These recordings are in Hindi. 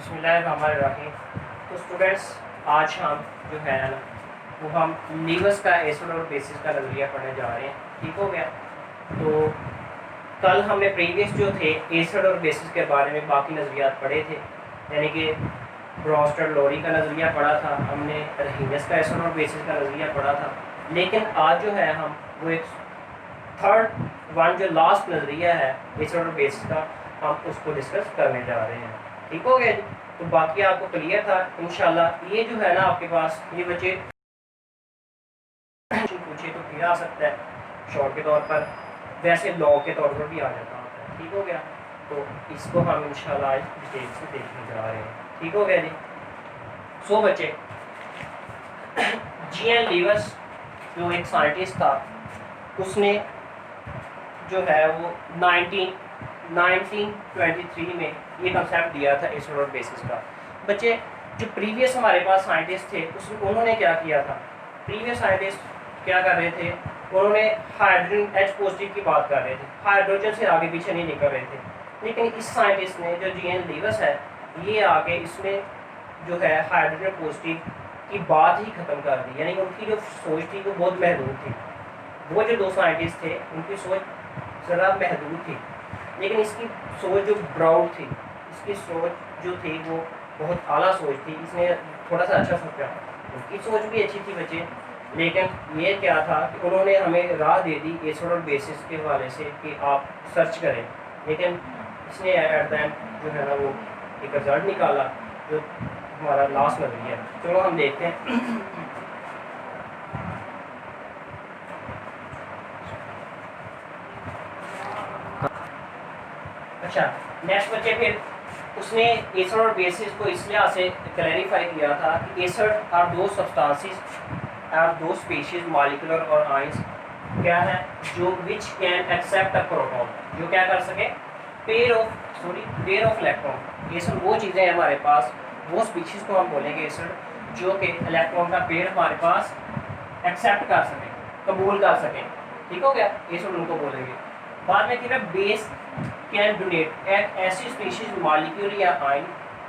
बिस्मिल्लाहिर्रहमानिर्रहीम। तो स्टूडेंट्स, आज हम जो है ना वो हम लीवर्स का एसिड और बेसिस का नज़रिया पढ़ने जा रहे हैं। ठीक हो गया। तो कल हमने प्रीवियस जो थे एसिड और बेसिस के बारे में बाकी नज़रियात पढ़े थे, यानी कि ब्रॉन्स्टर लोरी का नज़रिया पढ़ा था, हमने रहीनस का एसिड और बेसिस का नज़रिया पढ़ा था। लेकिन आज जो है हम वो एक थर्ड वन जो लास्ट नज़रिया है एसिड और बेसिस का, हम उसको डिस्कस करने जा रहे हैं। ठीक हो गया जी। तो बाकी आपको क्लियर था इंशाल्लाह। ये जो है ना आपके पास ये बच्चे पूछे तो फिर आ सकता है शॉर्ट के तौर पर, वैसे लॉ के तौर पर भी आ जाता होता है। ठीक हो गया। तो इसको हम इंशाल्लाह आज डिटेल से देखने जा रहे हैं। ठीक हो गया जी। सो बच्चे, जी.एन. लीवर्स जो एक साइंटिस्ट था, उसने जो है वो 1923 में ये कंसेप्ट दिया था एसिड और बेसिस का। बच्चे, जो प्रीवियस हमारे पास साइंटिस्ट थे उन्होंने क्या किया था? प्रीवियस साइंटिस्ट क्या कर रहे थे? उन्होंने हाइड्रोजन H पॉजिटिव की बात कर रहे थे, हाइड्रोजन से आगे पीछे नहीं निकल रहे थे। लेकिन इस साइंटिस्ट ने जो जी.एन. लीवर्स है, ये आगे इसने जो है हाइड्रोजन पॉजिटिव की बात ही ख़त्म कर दी। यानी उनकी जो सोच थी वो बहुत महदूद थी। वो जो दो साइंटिस्ट थे उनकी सोच ज़रा महदूद थी, लेकिन इसकी सोच जो ब्रॉड थी, इसकी सोच जो थी वो बहुत आला सोच थी। इसने थोड़ा सा अच्छा सोचा, उनकी सोच भी अच्छी थी बच्चे। लेकिन ये क्या था कि उन्होंने हमें राह दे दी एसिड और बेसिस के हवाले से कि आप सर्च करें। लेकिन इसने एट द एंड जो है ना वो एक रिजल्ट निकाला जो हमारा लास्ट नज़रिया है। चलो हम देखते हैं। अच्छा, नेक्स्ट बच्चे, फिर उसने एसिड और बेसिस को इस लिहाज से क्लैरिफाई किया था कि acid are those substances or those species molecular और आयंस क्या है जो which can accept a proton, जो क्या कर सके पेयर ऑफ इलेक्ट्रॉन। एसिड वो चीज़ें हैं हमारे पास, वो स्पीशीज को हम बोलेंगे एसिड जो कि इलेक्ट्रॉन का पेयर हमारे पास एक्सेप्ट कर सकें, कबूल कर सकें। ठीक हो गया, एसिड उनको बोलेंगे। बाद में क्या बेस कैन डोनेट एक ऐसी स्पीशीज मॉलिक्यूल या ion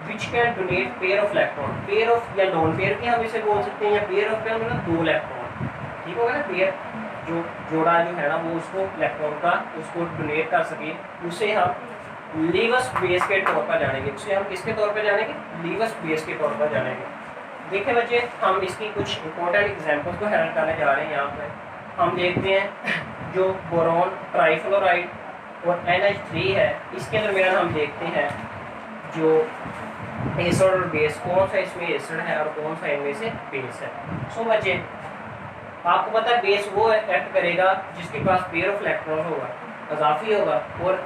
which can donate pair of electron, pair of या नॉन पेयर भी हम इसे बोल सकते हैं, या पेयर ऑफ मतलब दो इलेक्ट्रॉन। ठीक होगा ना, पेयर जो जोड़ा जो है ना वो उसको इलेक्ट्रॉन का उसको डोनेट कर सके, उसे हम लीवर्स बेस के तौर पर जानेंगे। उसे हम किसके तौर पर जानेंगे? लीवर्स बेस के तौर पर जानेंगे। देखिए बच्चे, हम इसकी कुछ इंपॉर्टेंट एग्जाम्पल्स को हैंडल करने जा रहे हैं। यहाँ पर हम देखते हैं जो बोरॉन ट्राइफ्लोराइड और NH3 है, इसके दरमियान हम देखते हैं जो एसिड और बेस, कौन सा इसमें एसिड है और कौन सा इनमें से बेस है। सो बच्चे, आपको पता है बेस वो एक्ट करेगा जिसके पास पेयर ऑफ इलेक्ट्रॉन होगा, अजाफी होगा, और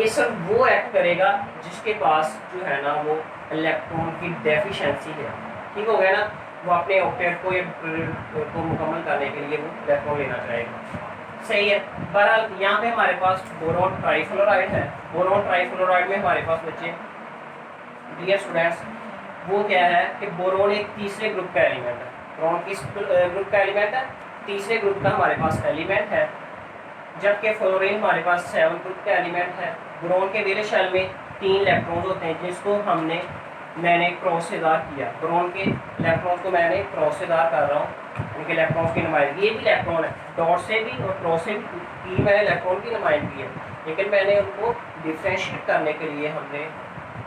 एसिड वो एक्ट करेगा जिसके पास जो है ना वो इलेक्ट्रॉन की डेफिशिएंसी है। ठीक हो गया ना, वो अपने ऑक्टेट को मुकम्मल करने के लिए वो इलेक्ट्रॉन लेना चाहेगा। सही है। बहरहाल यहाँ पे हमारे पास बोरॉन ट्राइफ्लोराइड है। बोरॉन ट्राइफ्लोराइड में हमारे पास बच्चे डियर स्टूडेंट्स वो क्या है कि बोरॉन एक तीसरे ग्रुप का एलिमेंट है। बोरॉन किस ग्रुप का एलिमेंट है? तीसरे ग्रुप का हमारे पास एलिमेंट है। जबकि फ्लोरीन हमारे पास 7 ग्रुप का एलिमेंट है। बोरॉन के वेले शेल में 3 इलेक्ट्रॉन होते हैं जिसको मैंने क्रॉस से दार किया। बोरॉन के इलेक्ट्रॉन को मैंने क्रॉस से दार कर रहा हूँ, उनके इलेक्ट्रॉन की नुमाइंदगी। ये भी इलेक्ट्रॉन है, डॉट से भी और क्रॉस से भी की मैंने इलेक्ट्रॉन की नुमाइंदगी है, लेकिन मैंने उनको डिफ्रेंशिएट करने के लिए हमने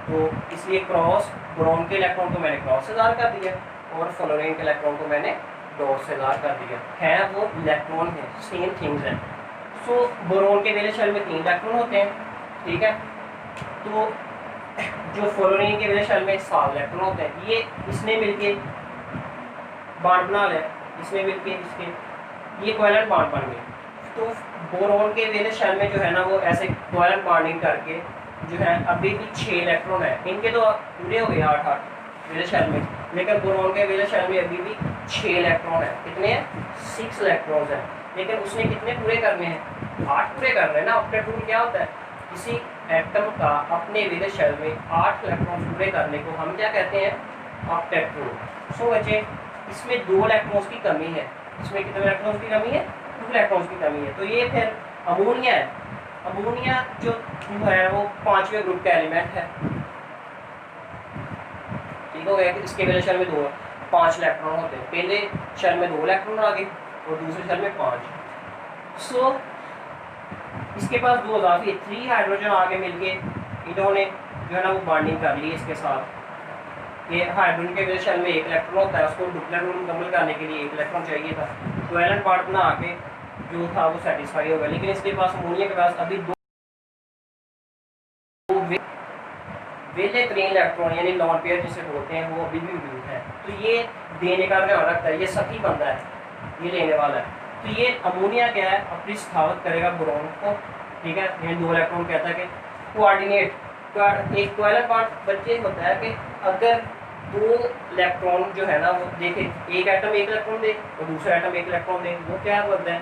तो इसलिए क्रॉस बोरॉन के इलेक्ट्रॉन को मैंने क्रॉस से दार कर दिया और फ्लोरीन के इलेक्ट्रॉन को मैंने डॉट से दार कर दिया। है वो इलेक्ट्रॉन है, सेम थिंग्स हैं। सो बोरॉन के वेले शेल में 3 इलेक्ट्रॉन होते हैं। ठीक है, तो जो फ्लोरीन के वेले शेल में 7 इलेक्ट्रॉन होते हैं। ये इसने मिलके बॉन्ड बना लिया, इसने मिलके इसके ये कोवैलेंट बॉन्ड बन गए। तो बोरॉन के वेले शेल में जो है ना वो ऐसे कोवैलेंट बॉन्डिंग करके जो है अभी भी 6 इलेक्ट्रॉन है। इनके तो पूरे हो गए 8 वेले शेल में, लेकिन बोरॉन के वेले शेल में अभी भी 6 इलेक्ट्रॉन है। कितने हैं? 6 इलेक्ट्रॉन हैं। लेकिन उसने कितने पूरे करने हैं? 8 पूरे करने हैं ना। ऑक्टेट रूल क्या होता है? किसी एटम का अपने वेले शेल में 8 इलेक्ट्रॉन पूरे करने को हम क्या कहते हैं? Octet rule. सो बच्चे, इसमें 2 इलेक्ट्रॉन्स की कमी है। इसमें कितने इलेक्ट्रॉन्स की कमी है? 2 इलेक्ट्रॉन्स की कमी है। तो ये फिर अमोनिया है। अमोनिया जो है वो 5वें ग्रुप का एलिमेंट है। ठीक हो गया। इसके पहले शेल में 5 इलेक्ट्रॉन होते हैं, पहले शेल में 2 इलेक्ट्रॉन आ गए और दूसरे शेल में 5। सो इसके पास 2 इजाफी 3 हाइड्रोजन आगे मिलके इन्होंने जो है ना वो बॉन्डिंग कर ली इसके साथ। ये हाइड्रोजन के शेल में 1 इलेक्ट्रॉन होता है, उसको डुप्लेट रूल मुकम्मल करने के लिए 1 इलेक्ट्रॉन चाहिए था, तो वैलेंट पार्ट बना के जो था वो सेटिस्फाई होगा। लेकिन इसके पास अमोनिया के पास अभी 2 वेले 3 इलेक्ट्रॉन यानी लॉन पेयर जिसे बोलते हैं वो अभी भी मौजूद है। तो ये देने का ध्यान रखता है, ये सही बंदा है, ये लेने वाला है। तो ये अमोनिया क्या है, अपनी सखावत करेगा बोरॉन को, ठीक है। ये 2 इलेक्ट्रॉन कहता है कि कोऑर्डिनेट एक वैलेंट पार्ट बच्चे होता है कि अगर 2 इलेक्ट्रॉन जो है ना वो देखे, एक एटम 1 इलेक्ट्रॉन दे और दूसरा एटम 1 इलेक्ट्रॉन दे, वो क्या बोलते हैं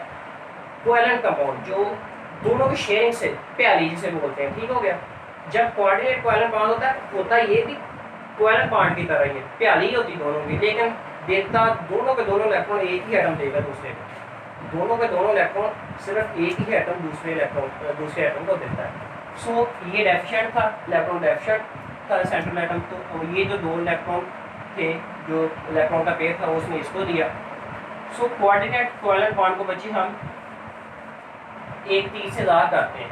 कोवैलेंट कंपाउंड, जो दोनों की शेयरिंग से प्याली जिसे बोलते हैं, ठीक हो गया। जब कोऑर्डिनेट कोवैलेंट बॉन्ड होता है ये भी कोवैलेंट बॉन्ड की तरह ही है, प्याली होती दोनों की, लेकिन देता दोनों के दोनों इलेक्ट्रॉन एक ही एटम देगा दूसरे को, दोनों के दोनों इलेक्ट्रॉन सिर्फ एक ही एटम दूसरे एटम को देता है। सो ये डेफिशिएंट था, इलेक्ट्रॉन डेफिशिएंट था सेंट्रल एटम, तो ये जो 2 इलेक्ट्रॉन थे जो इलेक्ट्रॉन का पेयर था उसने इसको दिया। सो कोऑर्डिनेट कोवैलेंट बॉन्ड को बच्चे हम एक तीर से ज़ाहिर करते हैं,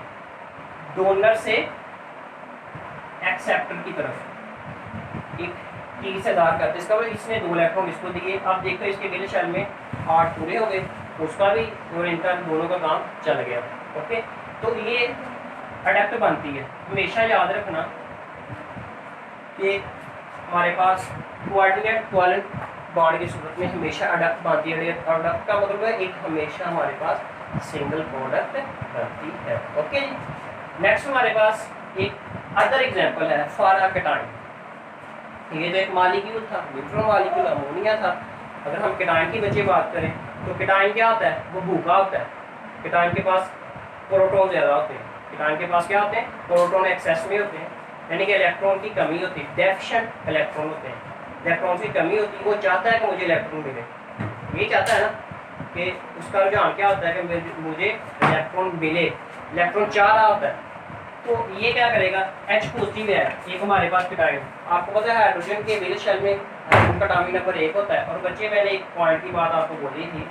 डोनर से एक्सेप्टर की तरफ एक तीर से ज़ाहिर करते हैं। इसका मतलब इसने 2 इलेक्ट्रॉन इसको दिए। अब देखो इसके पहले शेल में 8 पूरे हो गए, उसका भी और इनका दोनों का काम चल गया। ओके, तो ये अडेप्ट बनती है। हमेशा याद रखना कि हमारे पास कोऑर्डिनेट कोवैलेंट बॉन्ड की सूरत में हमेशा अडेप्ट बनती है। अडेप्ट का मतलब है एक हमेशा हमारे पास सिंगल प्रोडक्ट बनती है। ओके जी, नेक्स्ट हमारे पास एक अदर एग्जांपल है फॉर अ केटाइन। ये जो एक मॉलिक्यूल था, न्यूट्रल मॉलिक्यूल अमोनिया था। अगर हम केटाइन की बच्चे बात करें तो केटाइन क्या होता है, वो भूखा होता है। केटाइन के पास प्रोटॉन ज़्यादा होते हैं, केटाइन के पास क्या होते हैं, प्रोटॉन एक्सेस में होते हैं, यानी कि इलेक्ट्रॉन की कमी होती है, डेफिशिएंट इलेक्ट्रॉन होते हैं, इलेक्ट्रॉन की कमी होती है। वो चाहता है कि मुझे इलेक्ट्रॉन मिले, ये चाहता है ना कि उसका रुझान क्या होता है कि मुझे इलेक्ट्रॉन मिले, इलेक्ट्रॉन चाह रहा होता है। तो ये क्या करेगा, H पॉजिटिव है एक हमारे पास केटाइन। आपको पता है हाइड्रोजन के वेलेंस शेल में उनका अटॉमिक नंबर 1 होता है। और बच्चे मैंने एक पॉइंट की बात आपको बोली थी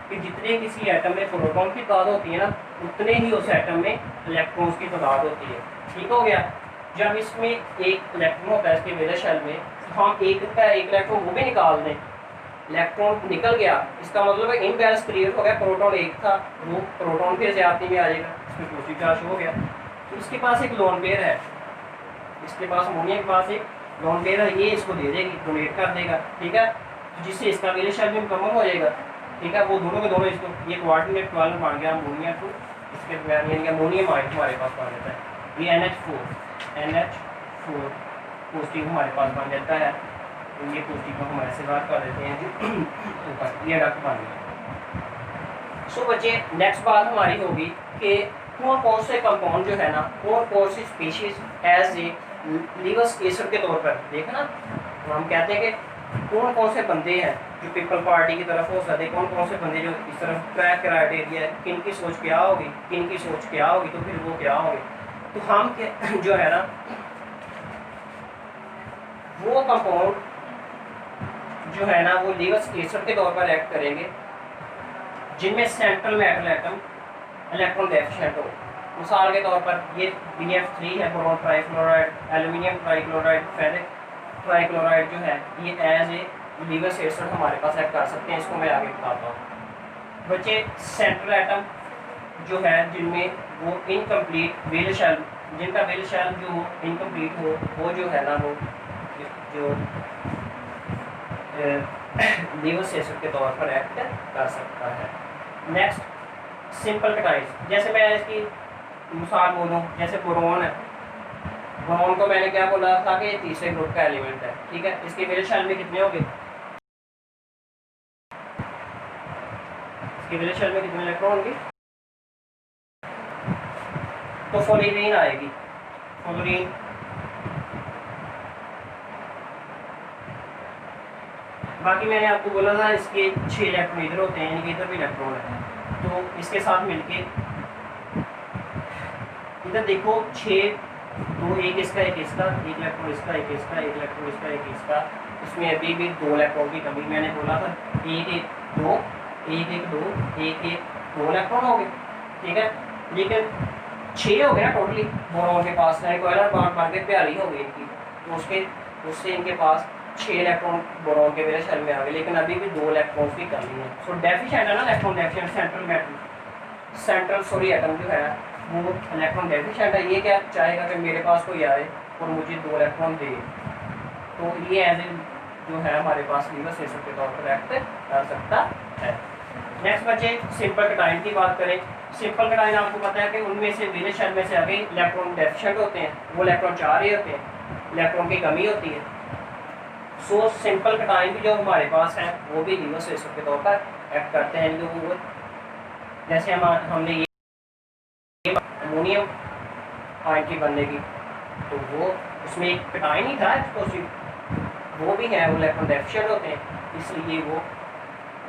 कि जितने किसी एटम में प्रोटॉन की तादाद होती है ना, उतने ही उस एटम में इलेक्ट्रॉन्स की तादाद होती है। ठीक हो गया। जब इसमें एक इलेक्ट्रॉन होता है इसके वेलेंस शेल में, हम एक इलेक्ट्रॉन वो भी निकाल दें, इलेक्ट्रॉन निकल गया, इसका मतलब है इनबैलेंस क्रिएट हो गया। प्रोटॉन 1 था, वो प्रोटॉन फिर ज्यादती में आ जाएगा, इसमें पॉजिटिव चार्ज हो गया। तो इसके पास एक लोन पेयर है, इसके पास अमोनिया के पास एक लोन पेयर है, ये इसको दे देगी, डोनेट कर देगा। ठीक है, तो जिससे इसका वेलेंस शेल भी मुकम्मल हो जाएगा। ठीक है, वो दोनों के दोनों इसको ये कोऑर्डिनेट कोवैलेंट बन गया अमोनिया टू इसके दरमियान, यानी कि अमोनियम आयन हमारे पास बन जाता है। ये NH4 पॉजिटिव हमारे पास बन जाता है। ये पॉजिटिव को हम ऐसे बात कर देते हैं ऊपर, ये डक्ट बन गया। सो बच्चे नेक्स्ट बात हमारी होगी कि कौन से कंपाउंड जो है ना, कौन सी species as a Lewis acid के तौर पर देखना, हम कहते हैं कि कौन से बंदे हैं जो पीपल पार्टी की तरफ हो सकते, कौन से बंदे जो इस तरफ ट्रैक क्राइटेरिया है, किन की सोच क्या होगी, किन की सोच क्या होगी, तो फिर वो क्या होगी। तो हम जो है ना वो कंपाउंड जो है ना वो लीवर्स एसिड के तौर पर एक्ट करेंगे जिनमें central metal atom electron deficient हो। मिसाल के तौर पर ये BF3 है, boron trichloride, aluminium trichloride, ferric trichloride जो है ये एज ए लीवर्स एसिड हमारे पास एक्ट कर सकते हैं। इसको मैं आगे बताता हूँ। बच्चे सेंट्रल एटम जो है जिनमें वो इनकम्प्लीट वेल शेल, जिनका वेल शेल जो इनकम्प्लीट हो, वो जो है ना वो जो लीवर्स एसिड के तौर पर एक्ट कर सकता है। नेक्स्ट सिंपल केटाइन्स, जैसे मैं इसकी मिसाल बोलूँ, जैसे बोरॉन है, बोरॉन को मैंने क्या बोला था कि तीसरे ग्रुप का एलिमेंट है। ठीक है, इसके वेलेंस शेल में कितने होंगे, इसके वेलेंस शेल में कितने इलेक्ट्रॉन होंगे, तो फ्लोरीन आएगी, फ्लोरीन बाकी मैंने आपको बोला था इसके 6 इलेक्ट्रॉन इधर होते हैं, यानी कि इधर भी इलेक्ट्रॉन है। तो इसके साथ मिलके इधर देखो 6 तो एक इसका एक इलेक्ट्रॉन इसका एक इलेक्ट्रॉन इसका एक इसका, इसमें अभी भी 2 इलेक्ट्रॉन की कमी। मैंने बोला था एक एक दो एक दो इलेक्ट्रॉन हो गए, ठीक है। लेकिन 6 हो गया टोटली बोरॉन के पास, कोयलर बांध के प्यारी हो गई इनकी, तो उससे इनके पास 6 इलेक्ट्रॉन बोरॉन के मेरे शेल में आ गए, लेकिन अभी भी 2 इलेक्ट्रॉन्स की कमी है। सो डेफिशिएंट है ना इलेक्ट्रॉन डेफिशिएंट, सेंट्रल एटम जो है वो इलेक्ट्रॉन डेफिशिएंट है। ये क्या चाहेगा कि मेरे पास कोई आए और मुझे 2 इलेक्ट्रॉन दे, तो ये एज ए जो है हमारे पास रिवर्स रेशो के तौर पर एक्ट कर सकता है। नेक्स्ट बच्चे सिंपल कटाइन की बात करें। सिंपल कटाइन आपको पता है कि उनमें से मेरे शेल में से आगे इलेक्ट्रॉन डेफिशिएंट होते हैं, वो इलेक्ट्रॉन चाह रहे होते हैं, इलेक्ट्रॉन की कमी होती है। सो सिंपल कटाइन भी जो हमारे पास है वो भी रिवर्स रेशो के तौर पर एक्ट करते हैं लोगों को। जैसे हमने ये अमोनियम आयन की बनने की, तो वो उसमें एक कटाइन ही था एक्सप्लोसिव, वो भी है, वो इलेक्ट्रॉन डेफिशिएंट होते हैं, इसलिए वो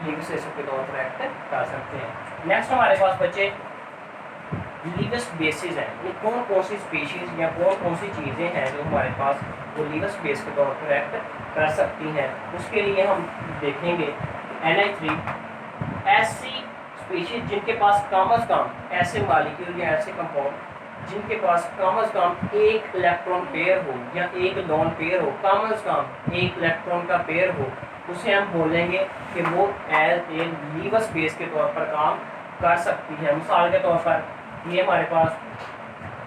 रिवर्स रेशो के तौर पर एक्ट कर सकते हैं। नेक्स्ट हमारे पास बच्चे लीवस बेसिस हैं, ये कौन कौन सी स्पीशीज या कौन कौन सी चीज़ें हैं जो हमारे पास वो लीवस बेस के तौर पर एक्ट कर सकती हैं। उसके लिए हम देखेंगे NH3 ऐसी स्पीशीज जिनके पास कम अज़ कम ऐसे मालिक्यूल या ऐसे कंपाउंड जिनके पास कम अज़ कम एक इलेक्ट्रॉन पेयर हो या एक लोन पेयर हो, कम अज़ कम एक इलेक्ट्रॉन का पेयर हो, उसे हम बोलेंगे कि वो एज ए लीवस बेस के तौर पर काम कर सकती है। मिसाल के तौर पर ये हमारे पास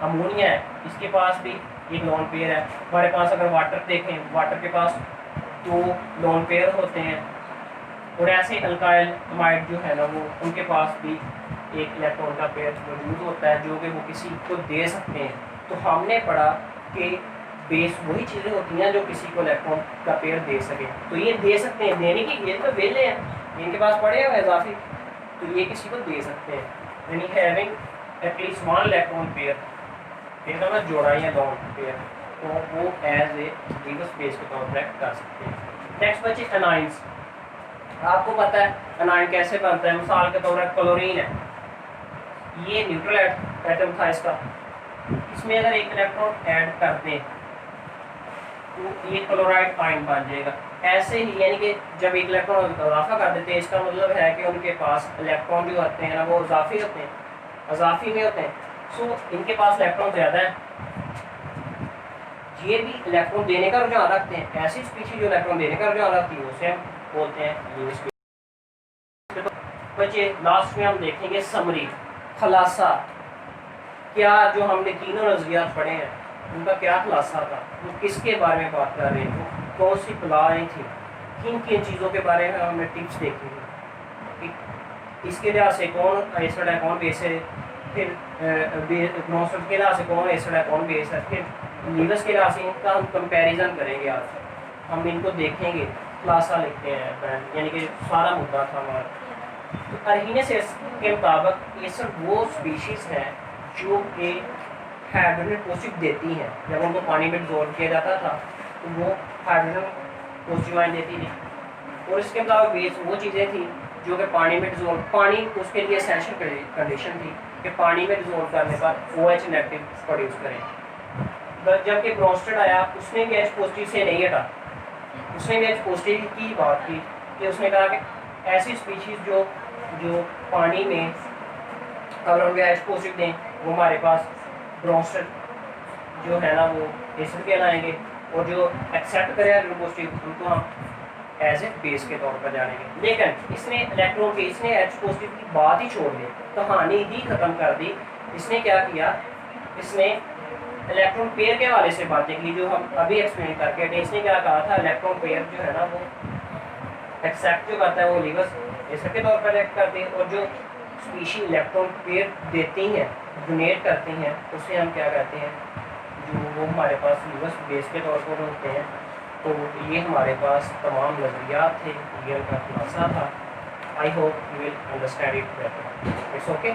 अमोनिया है, इसके पास भी एक लोन पेयर है। हमारे पास अगर वाटर देखें, वाटर के पास 2 लोन पेयर होते हैं, और ऐसे अल्काइल अमाइड जो है ना वो उनके पास भी एक इलेक्ट्रॉन का पेयर मौजूद होता है जो कि वो किसी को दे सकते हैं। तो हमने पढ़ा कि बेस वही चीज़ें होती हैं जो किसी को इलेक्ट्रॉन का पेयर दे सके, तो ये दे सकते हैं, देने की ये तो वेले हैं, इनके पास पड़े हुए इजाफी, तो ये किसी को दे सकते हैं। यानी हैविंग एटलीस्ट 1 इलेक्ट्रॉन पेयर, एक ना जोड़ा या लोन पेयर, तो वो एज ए रिवर्स बेस के तौर पर एक्ट कर सकते हैं। नेक्स्ट बच्चे एनाइंस। आपको पता है एनाइन कैसे बनता है। मिसाल के तौर पर क्लोरीन है, ये न्यूट्रल एटम था इसका, इसमें अगर एक इलेक्ट्रॉन ऐड कर दें तो ये क्लोराइड आयन बन जाएगा। ऐसे ही यानी कि जब एक इलेक्ट्रॉन इजाफा कर देते हैं, इसका मतलब है कि उनके पास इलेक्ट्रॉन जो होते हैं ना वो इजाफी होते हैं, इजाफी में होते हैं। सो इनके पास इलेक्ट्रॉन ज़्यादा है, ये भी इलेक्ट्रॉन देने का रुझान रखते हैं। ऐसी स्पीशीज जो इलेक्ट्रॉन देने का रुझान रखती है उसे हम बोलते हैं लीवस बेस। बच्चे लास्ट में हम देखेंगे समरी, खुलासा। क्या जो हमने तीनों नज़रियात पढ़े हैं उनका क्या खुलासा था, वो किसके बारे में बात कर रहे थे, कौन सी बलाएँ थी, किन किन चीज़ों के बारे में हमें टिप्स देखेंगे। इसके लिहाज से कौन एसिड है कौन बेस है, फिर नॉनस्टिक के लिहाज से कौन एसिड है कौन बेस है, फिर लीवस के लिहाज से इनका हम कंपैरिजन करेंगे। आज हम इनको देखेंगे, खुलासा लिखते हैं, यानी कि सारा मुद्दा था हमारा। तो अरहीनेसिस के मुताबिक एसिड वो स्पीशीज़ हैं जो कि हाइड्रोजन पॉजिटिव देती हैं। जब उनको पानी में डिसॉल्व किया जाता था तो वो हाइड्रोजन पॉजिटिव आयन देती थी, और इसके अलावा बेस वो चीज़ें थी जो कि पानी में डिसॉल्व, पानी उसके लिए एसेंशियल कंडीशन थी कि पानी में डिसॉल्व करने पर OH नेगेटिव प्रोड्यूस करें। जबकि ब्रोस्टेड आया, उसने भी H पॉजिटिव से नहीं हटा, उसने भी H पॉजिटिव की बात की कि उसने कहा कि ऐसी स्पीशीज़ जो पानी में अगर उनके H पॉजिटिव दें वो हमारे पास ब्रोस्टेड जो है ना वो एसिड कहलाएंगे, और जो एक्सेप्ट करें पॉजिटिव उनको हम एज ए बेस के तौर पर जानेंगे। लेकिन इसने इलेक्ट्रॉन के इसने H पॉजिटिव की बात ही छोड़ दी, कहानी ही ख़त्म कर दी। इसने क्या किया, इसने इलेक्ट्रॉन पेयर के हवाले से बातें की जो हम अभी एक्सप्लेन करके हटे। इसने क्या कहा था, इलेक्ट्रॉन पेयर जो है ना वो एक्सेप्ट जो करता है वो लीवस एसिड के तौर पर एक्ट करते हैं, और जो स्पीशीज इलेक्ट्रॉन पेयर देती हैं, डोनेट करती हैं, उसे हम क्या कहते हैं, जो वो हमारे पास लीवस बेस के तौर पर होते हैं। तो ये हमारे पास तमाम नज़रियात थे, ये का खुलासा था। I hope you will understand it better. It's okay.